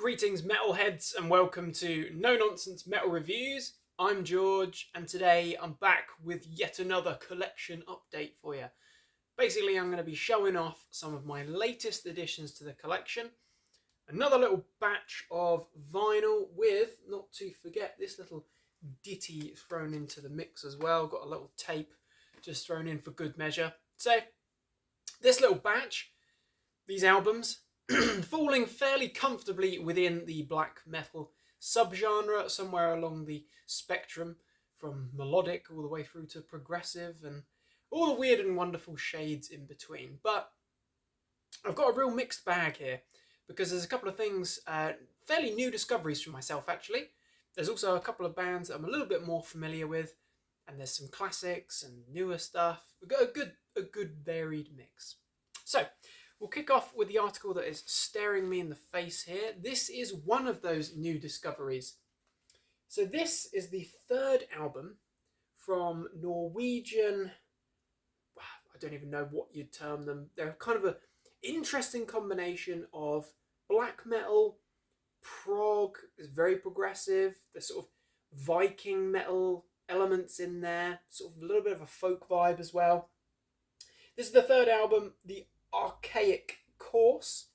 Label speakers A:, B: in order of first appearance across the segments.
A: Greetings metalheads and welcome to No Nonsense Metal Reviews. I'm George and today I'm back with yet another collection update for you. Basically I'm going to be showing off some of my latest additions to the collection. Another little batch of vinyl with, not to forget, this little ditty thrown into the mix as well. Got a little tape just thrown in for good measure. So this little batch, these albums, falling fairly comfortably within the black metal subgenre, somewhere along the spectrum from melodic all the way through to progressive and all the weird and wonderful shades in between. But I've got a real mixed bag here because there's a couple of things, fairly new discoveries for myself actually. There's also a couple of bands that I'm a little bit more familiar with, and there's some classics and newer stuff. We've got a good varied mix. So we'll kick off with the article that is staring me in the face here. This is one of those new discoveries. So this is the third album from Norwegian, I don't even know what you'd term them. They're kind of an interesting combination of black metal, prog, is very progressive. There's sort of Viking metal elements in there, sort of a little bit of a folk vibe as well. This is the third album, the Archaic Course,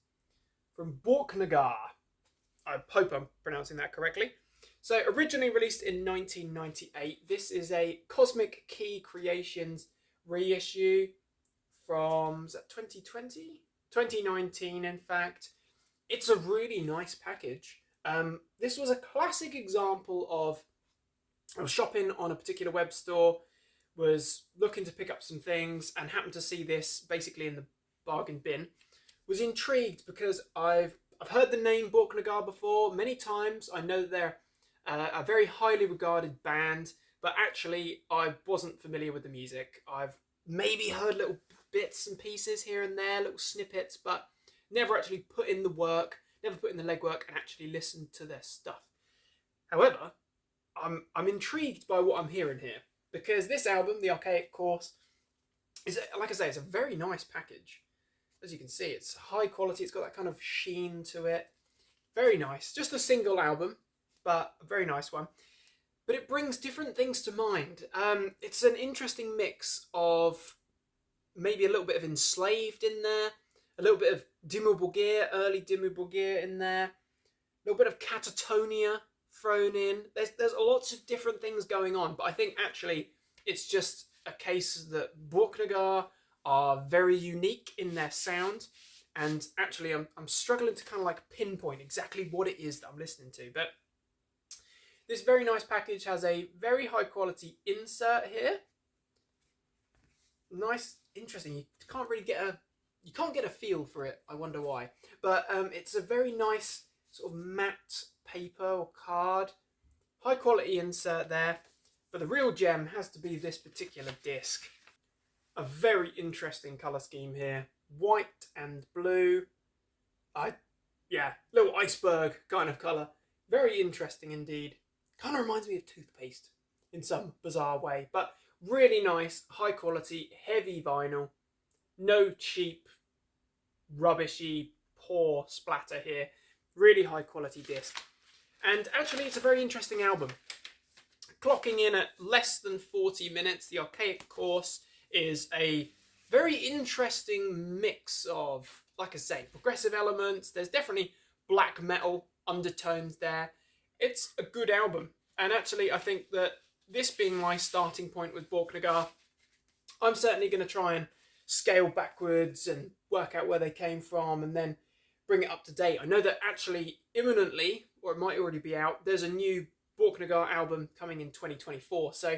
A: from Borknagar. I hope I'm pronouncing that correctly. So originally released in 1998, this is a Cosmic Key Creations reissue from, is that 2020? 2019 in fact. It's a really nice package. This was a classic example of, I was shopping on a particular web store, was looking to pick up some things and happened to see this basically in the bargain bin. Was intrigued because I've heard the name Borknagar before many times. I know they're a very highly regarded band, but actually I wasn't familiar with the music. I've maybe heard little bits and pieces here and there, little snippets, but never actually put in the work, never put in the legwork and actually listened to their stuff. However, I'm intrigued by what I'm hearing here because this album, The Archaic Course, is, like I say, it's a very nice package. As you can see, it's high quality. It's got that kind of sheen to it. Very nice. Just a single album, but a very nice one. But it brings different things to mind. It's an interesting mix of maybe a little bit of Enslaved in there, a little bit of Dimmu Borgir, early Dimmu Borgir in there, a little bit of Catatonia thrown in. There's lots of different things going on, but I think actually it's just a case that Borknagar are very unique in their sound, and actually I'm struggling to kind of like pinpoint exactly what it is that I'm listening to. But this very nice package has a very high quality insert here. Nice, interesting. You can't get a feel for it. I wonder why. But it's a very nice sort of matte paper or card. High quality insert there. But the real gem has to be this particular disc. A very interesting colour scheme here. White and blue. Little iceberg kind of colour. Very interesting indeed. Kind of reminds me of toothpaste in some bizarre way. But really nice, high quality, heavy vinyl. No cheap, rubbishy, poor splatter here. Really high quality disc. And actually it's a very interesting album. Clocking in at less than 40 minutes, The Archaic Course is a very interesting mix of, like I say, progressive elements. There's definitely black metal undertones there. It's a good album. And actually, I think that this being my starting point with Borknagar, I'm certainly going to try and scale backwards and work out where they came from and then bring it up to date. I know that actually imminently, or it might already be out, there's a new Borknagar album coming in 2024. So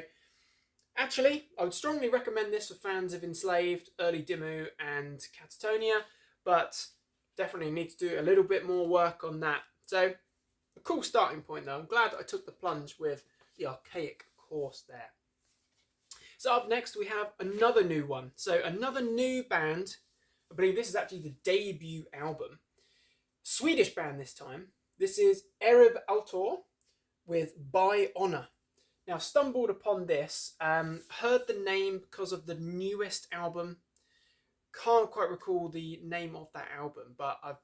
A: actually, I would strongly recommend this for fans of Enslaved, early Dimmu and Catatonia, but definitely need to do a little bit more work on that. So a cool starting point though. I'm glad I took the plunge with The Archaic Course there. So up next we have another new one. So another new band. I believe this is actually the debut album. Swedish band this time. This is Ereb Altor with By Honor. Now, stumbled upon this, heard the name because of the newest album. Can't quite recall the name of that album, but I've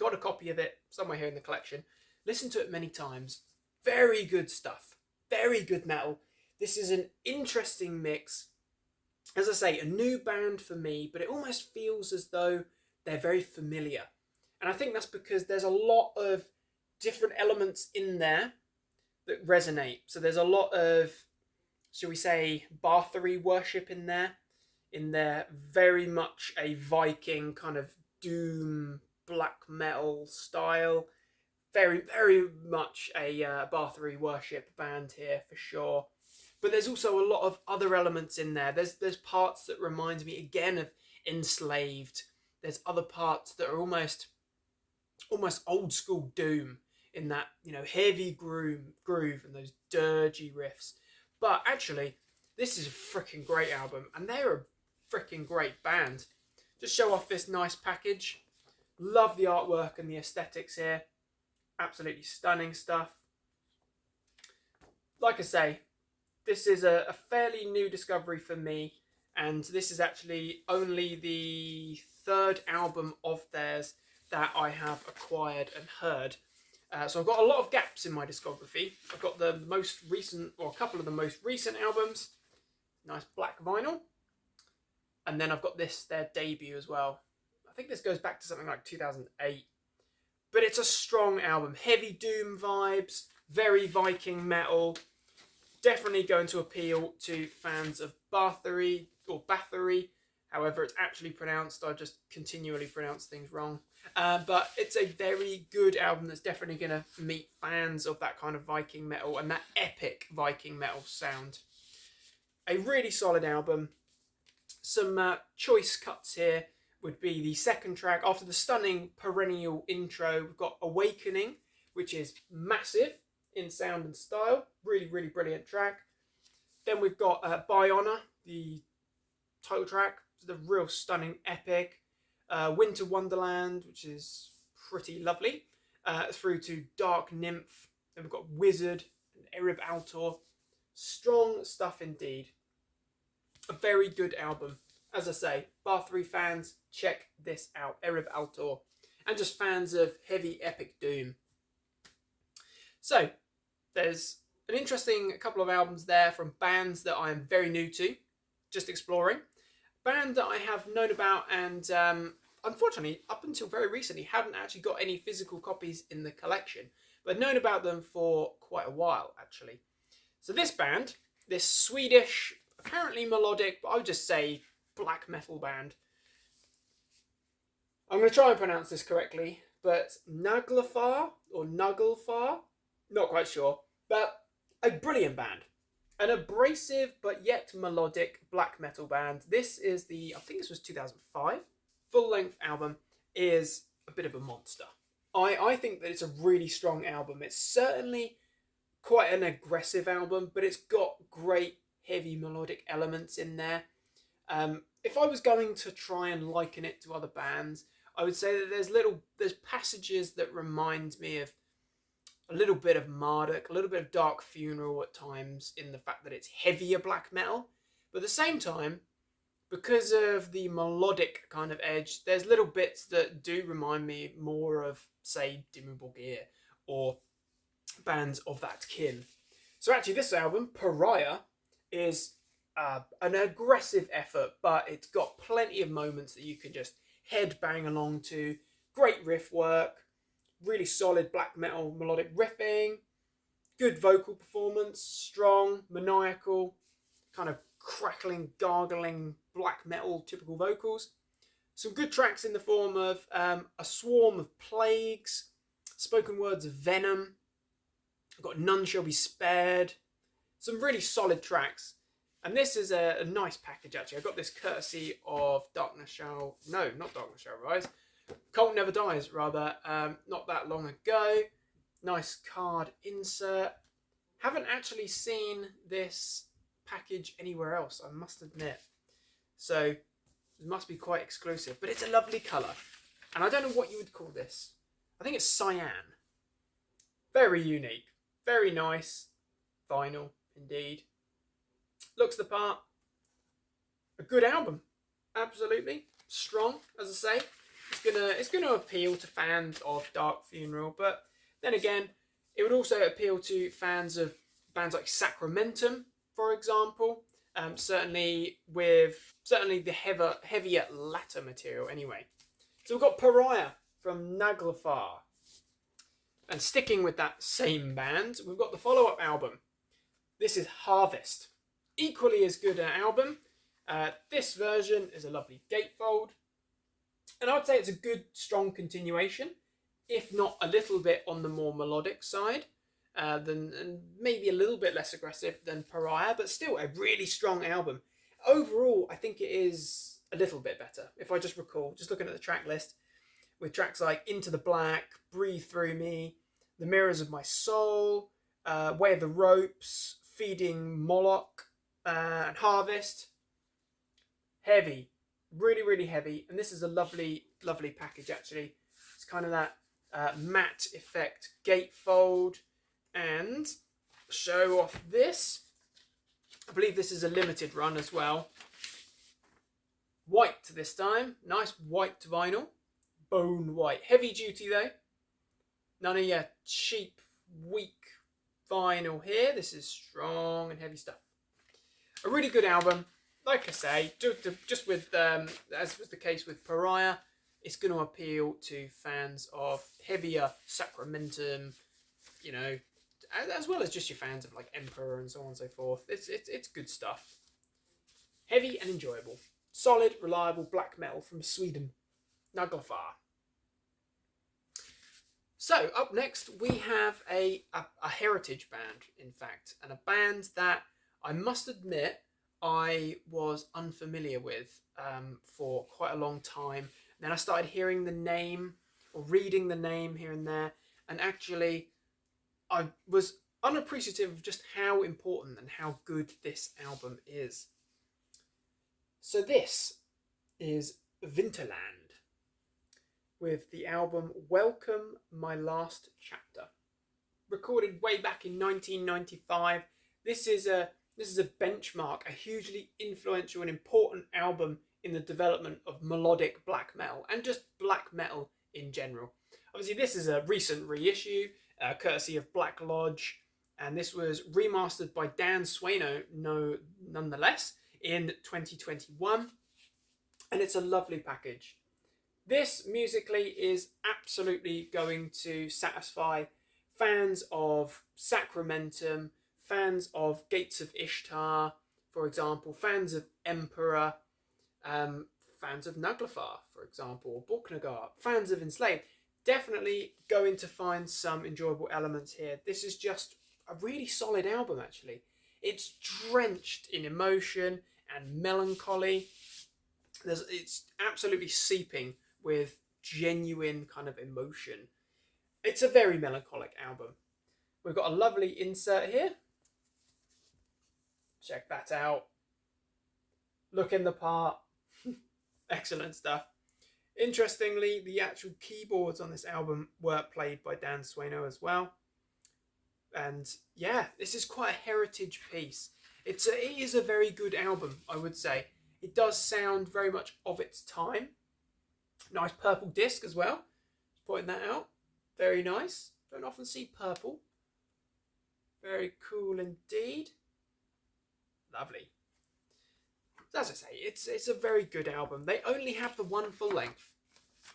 A: got a copy of it somewhere here in the collection. Listened to it many times. Very good stuff. Very good metal. This is an interesting mix. As I say, a new band for me, but it almost feels as though they're very familiar. And I think that's because there's a lot of different elements in there that resonate. So there's a lot of, shall we say, Bathory worship in there. Very much a Viking kind of doom black metal style. Very, very much a Bathory worship band here for sure. But there's also a lot of other elements in there. There's parts that remind me again of Enslaved. There's other parts that are almost old school doom in that, heavy groove and those dirgy riffs. But actually, this is a freaking great album, and they're a freaking great band. Just show off this nice package. Love the artwork and the aesthetics here. Absolutely stunning stuff. Like I say, this is a fairly new discovery for me, and this is actually only the third album of theirs that I have acquired and heard. So I've got a lot of gaps in my discography. I've got the most recent, or a couple of the most recent albums, nice black vinyl, and then I've got their debut as well. I think this goes back to something like 2008. But it's a strong album, heavy doom vibes, very Viking metal. Definitely going to appeal to fans of Bathory, or Bathory, however it's actually pronounced. I just continually pronounce things wrong. But it's a very good album that's definitely going to meet fans of that kind of Viking metal and that epic Viking metal sound. A really solid album. Some choice cuts here would be the second track. After the stunning perennial intro, we've got Awakening, which is massive in sound and style. Really, really brilliant track. Then we've got By Honor, the title track. It's the real stunning epic. Winter Wonderland, which is pretty lovely. Through to Dark Nymph. Then we've got Wizard and Erib Altor. Strong stuff indeed. A very good album. As I say, Bathory fans, check this out. Erib Altor. And just fans of heavy epic doom. So, there's an interesting couple of albums there from bands that I am very new to, just exploring. Band that I have known about and unfortunately, up until very recently, haven't actually got any physical copies in the collection. But I've known about them for quite a while, actually. So this band, this Swedish, apparently melodic, but I would just say black metal band. I'm going to try and pronounce this correctly, but Naglfar or Naglfar, not quite sure, but a brilliant band. An abrasive but yet melodic black metal band. This is I think this was 2005. Full-length album is a bit of a monster. I think that it's a really strong album. It's certainly quite an aggressive album, but it's got great heavy melodic elements in there. If I was going to try and liken it to other bands, I would say that there's passages that remind me of a little bit of Marduk, a little bit of Dark Funeral at times, in the fact that it's heavier black metal. But at the same time, because of the melodic kind of edge, there's little bits that do remind me more of, say, Dimmu Borgir or bands of that kin. So actually this album, Pariah, is an aggressive effort, but it's got plenty of moments that you can just headbang along to. Great riff work, really solid black metal melodic riffing, good vocal performance, strong, maniacal, kind of crackling, gargling black metal typical vocals. Some good tracks in the form of A Swarm of Plagues, spoken words of Venom. I've got None Shall Be Spared. Some really solid tracks. And this is a nice package, actually. I got this courtesy of not Darkness Shall Rise. Cult Never Dies, rather. Not that long ago. Nice card insert. Haven't actually seen this package anywhere else, I must admit. So, it must be quite exclusive. But it's a lovely colour. And I don't know what you would call this. I think it's cyan. Very unique. Very nice. Vinyl, indeed. Looks the part. A good album. Absolutely. Strong, as I say. it's gonna appeal to fans of Dark Funeral, but then again, it would also appeal to fans of bands like Sacramentum, for example. Certainly the heavier latter material. Anyway, so we've got Pariah from Naglfar, and sticking with that same band, we've got the follow-up album. This is Harvest, equally as good an album. This version is a lovely gatefold, and I would say it's a good, strong continuation, if not a little bit on the more melodic side, and maybe a little bit less aggressive than Pariah, but still a really strong album. Overall, I think it is a little bit better. If I just recall, just looking at the track list, with tracks like Into the Black, Breathe Through Me, The Mirrors of My Soul, Way of the Ropes, Feeding Moloch, and Harvest. Heavy, really, really heavy, and this is a lovely, lovely package actually. It's kind of that matte effect gatefold, and show off this. I believe this is a limited run as well. White this time, nice white vinyl, bone white, heavy duty though. None of your cheap, weak vinyl here. This is strong and heavy stuff. A really good album. Like I say, just with as was the case with Pariah, it's going to appeal to fans of heavier Sacramentum, you know, as well as just your fans of like Emperor and so on and so forth. It's good stuff. Heavy and enjoyable. Solid, reliable black metal from Sweden. Naglfar. So, up next, we have a heritage band, in fact, and a band that I must admit I was unfamiliar with for quite a long time. Then I started hearing the name or reading the name here and there, and actually I was unappreciative of just how important and how good this album is. So this is Winterland with the album Welcome My Last Chapter. Recorded way back in 1995. This is a benchmark, a hugely influential and important album in the development of melodic black metal and just black metal in general. Obviously, this is a recent reissue, courtesy of Black Lodge, and this was remastered by Dan Swaino, nonetheless, in 2021, and it's a lovely package. This musically is absolutely going to satisfy fans of Sacramentum, fans of Gates of Ishtar, for example, fans of Emperor, fans of Naglfar, for example, Borknagar, fans of Enslaved. Definitely going to find some enjoyable elements here. This is just a really solid album, actually. It's drenched in emotion and melancholy. It's absolutely seeping with genuine kind of emotion. It's a very melancholic album. We've got a lovely insert here. Check that out. Looking the part. Excellent stuff. Interestingly, the actual keyboards on this album were played by Dan Swaino as well. And yeah, this is quite a heritage piece. It is a very good album, I would say. It does sound very much of its time. Nice purple disc as well. Just pointing that out. Very nice. Don't often see purple. Very cool indeed. Lovely. As I say, it's a very good album. They only have the one full length.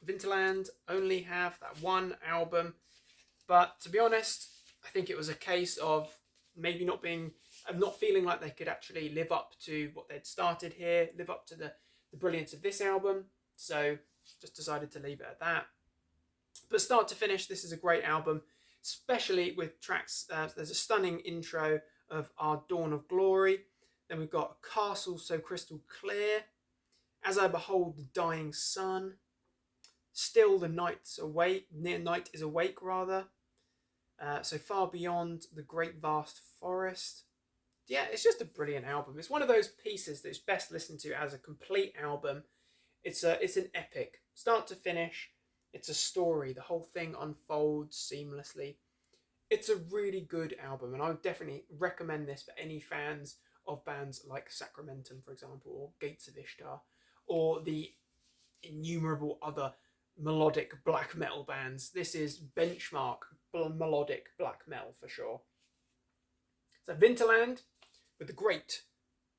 A: Winterland only have that one album. But to be honest, I think it was a case of maybe not feeling like they could actually live up to what they'd started here, live up to the brilliance of this album. So just decided to leave it at that. But start to finish, this is a great album, especially with tracks. There's a stunning intro of Our Dawn of Glory. Then we've got A Castle So Crystal Clear, As I Behold the Dying Sun, Still the Night's Awake, Near Night is Awake rather, So Far Beyond the Great Vast Forest. Yeah, it's just a brilliant album. It's one of those pieces that's best listened to as a complete album. It's an epic, start to finish. It's a story. The whole thing unfolds seamlessly. It's a really good album, and I would definitely recommend this for any fans of bands like Sacramentum, for example, or Gates of Ishtar, or the innumerable other melodic black metal bands. This is benchmark melodic black metal for sure. So Winterland with the great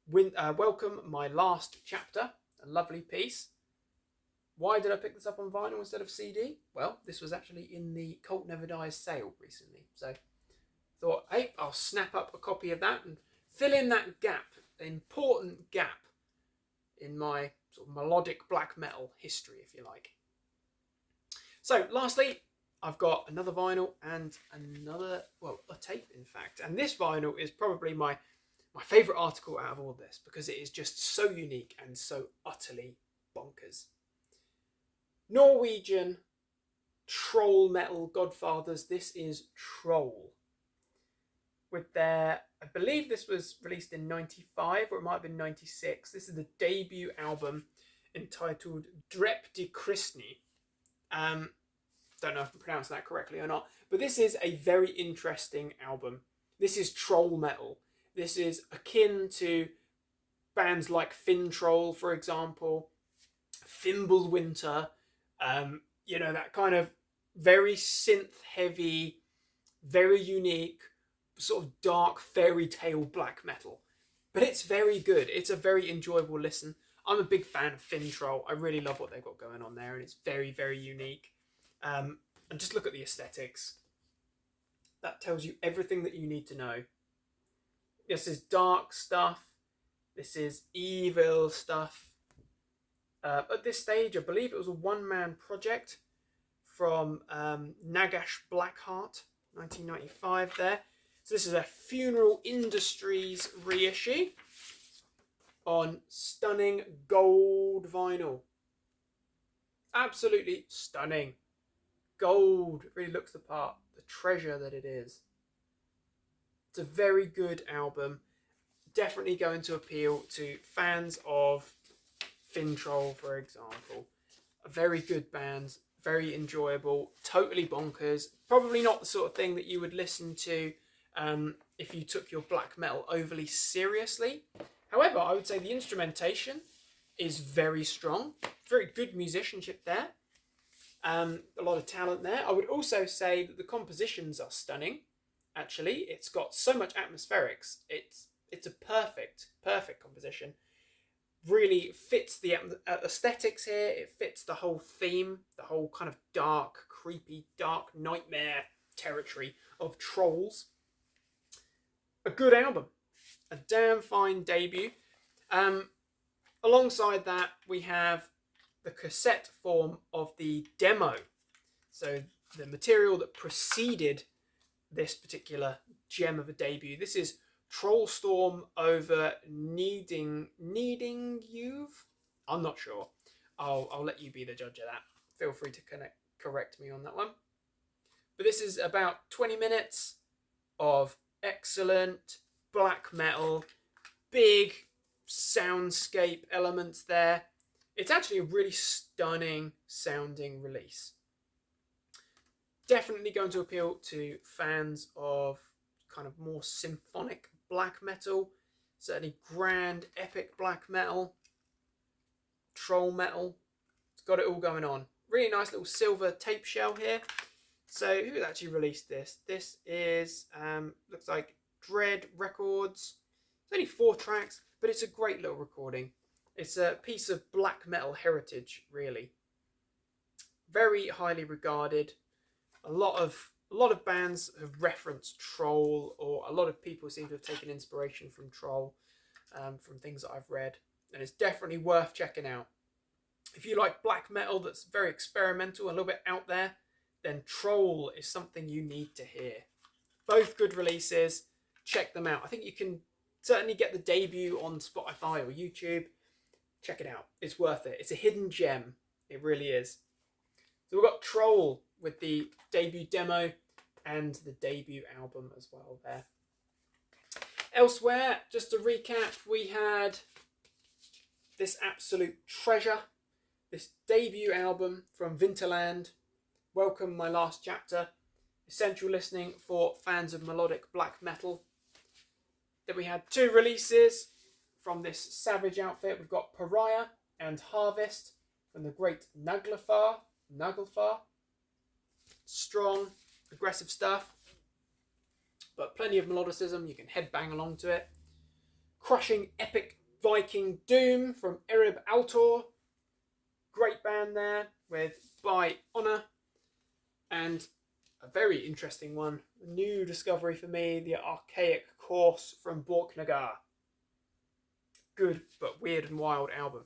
A: Welcome My Last Chapter, a lovely piece. Why did I pick this up on vinyl instead of CD? Well, this was actually in the Cult Never Dies sale recently. So thought, hey, I'll snap up a copy of that and fill in that gap, an important gap in my sort of melodic black metal history, if you like. So lastly, I've got another vinyl and another, well, a tape in fact. And this vinyl is probably my favourite article out of all this because it is just so unique and so utterly bonkers. Norwegian troll metal godfathers, this is Troll. With their, I believe this was released in 95 or it might have been 96. This is the debut album entitled Drep de Kristni. Don't know if I'm pronouncing that correctly or not, but this is a very interesting album. This is troll metal. This is akin to bands like Fintroll, for example, Fimbulwinter, you know, that kind of very synth heavy, very unique, sort of dark fairy tale black metal. But it's very good. It's a very enjoyable listen. I'm a big fan of Fintroll. I really love what they've got going on there, and it's very, very unique. And just look at the aesthetics. That tells you everything that you need to know. This is dark stuff. This is evil stuff. At this stage, I believe it was a one-man project from Nagash Blackheart, 1995 there. So this is a Funeral Industries reissue on stunning gold vinyl. Absolutely stunning. Gold really looks the part. The treasure that it is. It's a very good album. Definitely going to appeal to fans of Fintroll, for example. A very good band, very enjoyable, totally bonkers. Probably not the sort of thing that you would listen to if you took your black metal overly seriously. However, I would say the instrumentation is very strong. Very good musicianship there. A lot of talent there. I would also say that the compositions are stunning. Actually, it's got so much atmospherics. It's a perfect composition. Really fits the aesthetics here. It fits the whole theme, the whole kind of dark, creepy, dark nightmare territory of trolls. A good album. A damn fine debut. Alongside that, we have the cassette form of the demo. So the material that preceded this particular gem of a debut. This is Trollstorm over Needing You. I'm not sure. I'll let you be the judge of that. Feel free to correct me on that one. But this is about 20 minutes of excellent black metal, big soundscape elements there. It's actually a really stunning sounding release. Definitely going to appeal to fans of kind of more symphonic black metal, certainly grand, epic black metal, troll metal. It's got it all going on. Really nice little silver tape shell here. So who actually released this? This is, looks like Dread Records. It's only 4 tracks, but it's a great little recording. It's a piece of black metal heritage, really. Very highly regarded. A lot of bands have referenced Troll, or a lot of people seem to have taken inspiration from Troll, from things that I've read, and it's definitely worth checking out. If you like black metal that's very experimental, a little bit out there, then Troll is something you need to hear. Both good releases. Check them out. I think you can certainly get the debut on Spotify or YouTube. Check it out. It's worth it. It's a hidden gem. It really is. So we've got Troll with the debut demo and the debut album as well there. Elsewhere, just to recap, we had this absolute treasure, this debut album from Winterland, Welcome My Last Chapter, essential listening for fans of melodic black metal. Then we had 2 releases from this savage outfit. We've got Pariah and Harvest from the great Naglfar, Naglfar. Strong, aggressive stuff, but plenty of melodicism. You can headbang along to it. Crushing epic Viking doom from Erib Altor. Great band there with By Honor. And a very interesting one, a new discovery for me, the Archaic Course from Borknagar. Good but weird and wild album.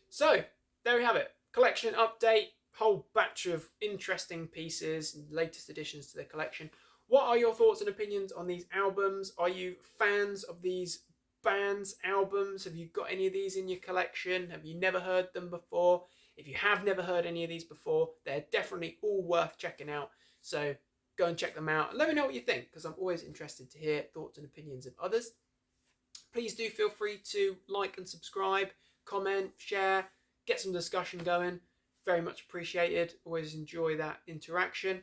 A: So there we have it, collection update, whole batch of interesting pieces and latest additions to the collection. What are your thoughts and opinions on these albums? Are you fans of these bands' albums? Have you got any of these in your collection? Have you never heard them before? If you have never heard any of these before, they're definitely all worth checking out. So go and check them out and let me know what you think, because I'm always interested to hear thoughts and opinions of others. Please do feel free to like and subscribe, comment, share, get some discussion going. Very much appreciated. Always enjoy that interaction.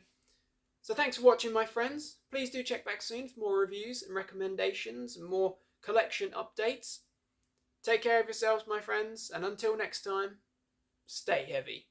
A: So thanks for watching, my friends. Please do check back soon for more reviews and recommendations and more collection updates. Take care of yourselves, my friends, and until next time, stay heavy.